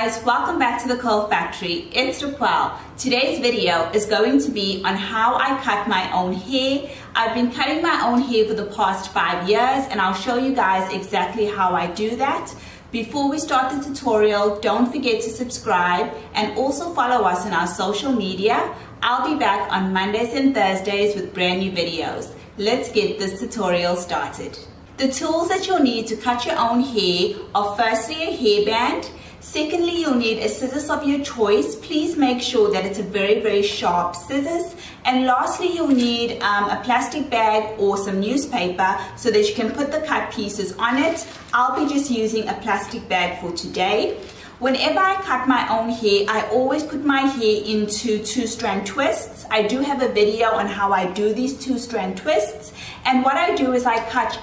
guys, welcome back to the Curl Factory. It's Raquel. Today's video is going to be on how I cut my own hair. I've been cutting my own hair for the past 5 years and I'll show you guys exactly how I do that. Before we start the tutorial, don't forget to subscribe and also follow us on our social media. I'll be back on Mondays and Thursdays with brand new videos. Let's get this tutorial started. The tools that you'll need to cut your own hair are firstly a hairband. Secondly, you'll need a scissors of your choice. Please make sure that it's a very sharp scissors. And lastly, you'll need a plastic bag or some newspaper so that you can put the cut pieces on it. I'll be just using a plastic bag for today. Whenever I cut my own hair, I always put my hair into 2-strand twists. I do have a video on how I do these 2-strand twists. And what I do is I cut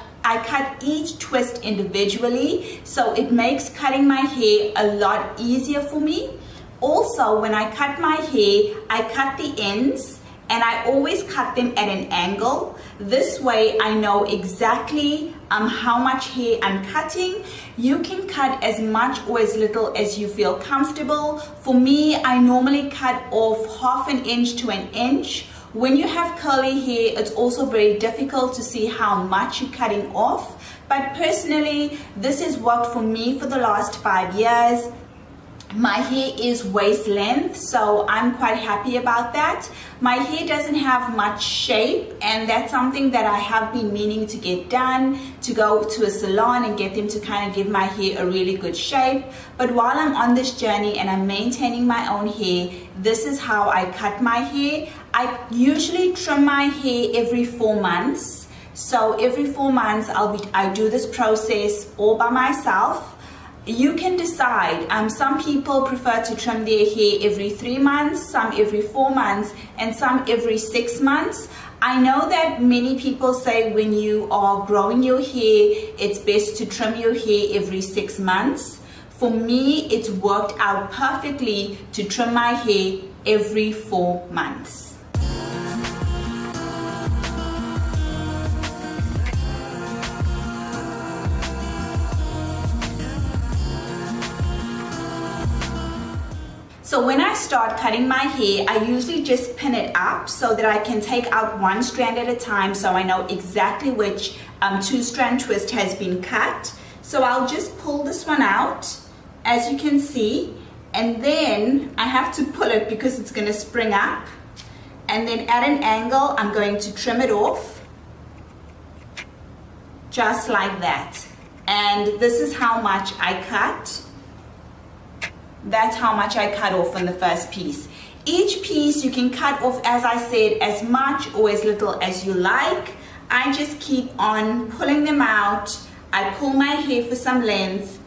each twist individually, so it makes cutting my hair a lot easier for me. Also, when I cut my hair, I cut the ends and I always cut them at an angle. This way I know exactly how much hair I'm cutting. You can cut as much or as little as you feel comfortable. For me, I normally cut off 1/2 inch to 1 inch. When you have curly hair, it's also very difficult to see how much you're cutting off. But personally, this has worked for me for the last 5 years. My hair is waist length, so I'm quite happy about that. My hair doesn't have much shape, and that's something that I have been meaning to get done, to go to a salon and get them to kind of give my hair a really good shape. But while I'm on this journey and I'm maintaining my own hair, this is how I cut my hair. I usually trim my hair every 4 months. So every 4 months I do this process all by myself. You can decide. Some people prefer to trim their hair every 3 months, some every 4 months, and some every 6 months. I know that many people say when you are growing your hair, it's best to trim your hair every 6 months. For me, it's worked out perfectly to trim my hair every 4 months. So when I start cutting my hair, I usually just pin it up so that I can take out 1 strand at a time so I know exactly which 2-strand twist has been cut. So I'll just pull this one out, as you can see, and then I have to pull it because it's going to spring up. And then at an angle, I'm going to trim it off, just like that. And this is how much I cut. That's how much I cut off on the first piece. Each piece you can cut off, as I said, as much or as little as you like. I just keep on pulling them out. I pull my hair for some length,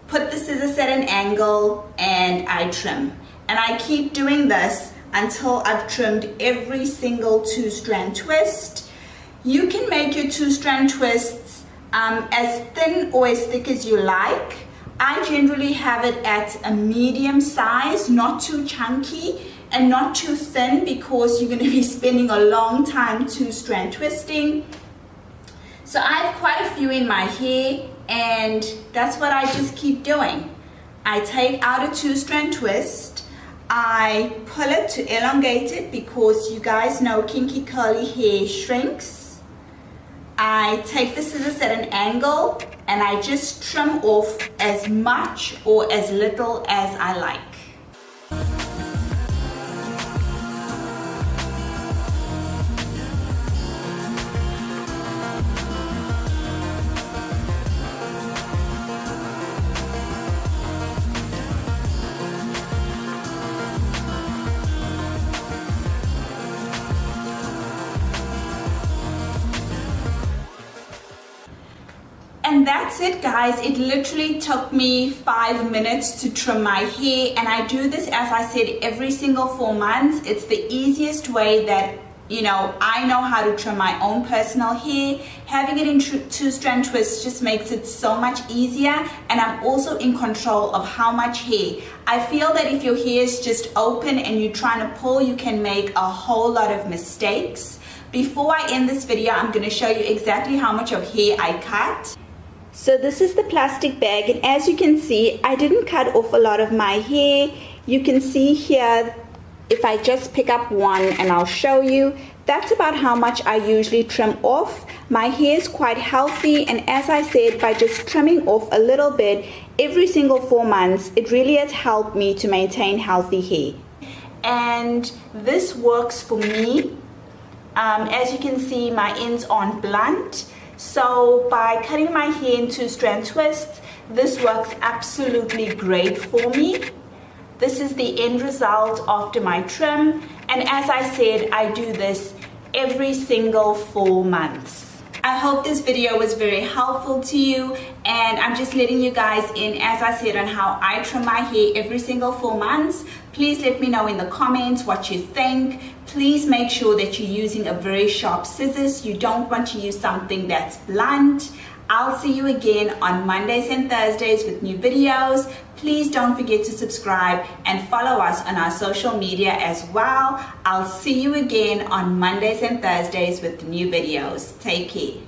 put the scissors at an angle, and I trim. And I keep doing this until I've trimmed every single 2-strand twist. You can make your 2-strand twists as thin or as thick as you like. I generally have it at a medium size, not too chunky and not too thin, because you're going to be spending a long time 2-strand twisting. So I have quite a few in my hair, and that's what I just keep doing. I take out a 2-strand twist, I pull it to elongate it because you guys know kinky curly hair shrinks. I take the scissors at an angle and I just trim off as much or as little as I like. And that's it, guys. It literally took me 5 minutes to trim my hair, and I do this, as I said, every single 4 months. It's the easiest way that I know how to trim my own personal hair. Having it in 2-strand twists just makes it so much easier, and I'm also in control of how much hair. I feel that if your hair is just open and you're trying to pull, you can make a whole lot of mistakes. Before I end this video, I'm going to show you exactly how much of hair I cut. So this is the plastic bag, and as you can see, I didn't cut off a lot of my hair. You can see here, if I just pick up one and I'll show you, that's about how much I usually trim off. My hair is quite healthy, and as I said, by just trimming off a little bit every single 4 months, it really has helped me to maintain healthy hair. And this works for me. As you can see, my ends aren't blunt. So by cutting my hair into strand twists, this works absolutely great for me. This is the end result after my trim, and as I said, I do this every single 4 months. I hope this video was very helpful to you, and I'm just letting you guys in, as I said, on how I trim my hair every single 4 months. Please let me know in the comments what you think. Please make sure that you're using a very sharp scissors. You don't want to use something that's blunt. I'll see you again on Mondays and Thursdays with new videos. Please don't forget to subscribe and follow us on our social media as well. I'll see you again on Mondays and Thursdays with new videos. Take care.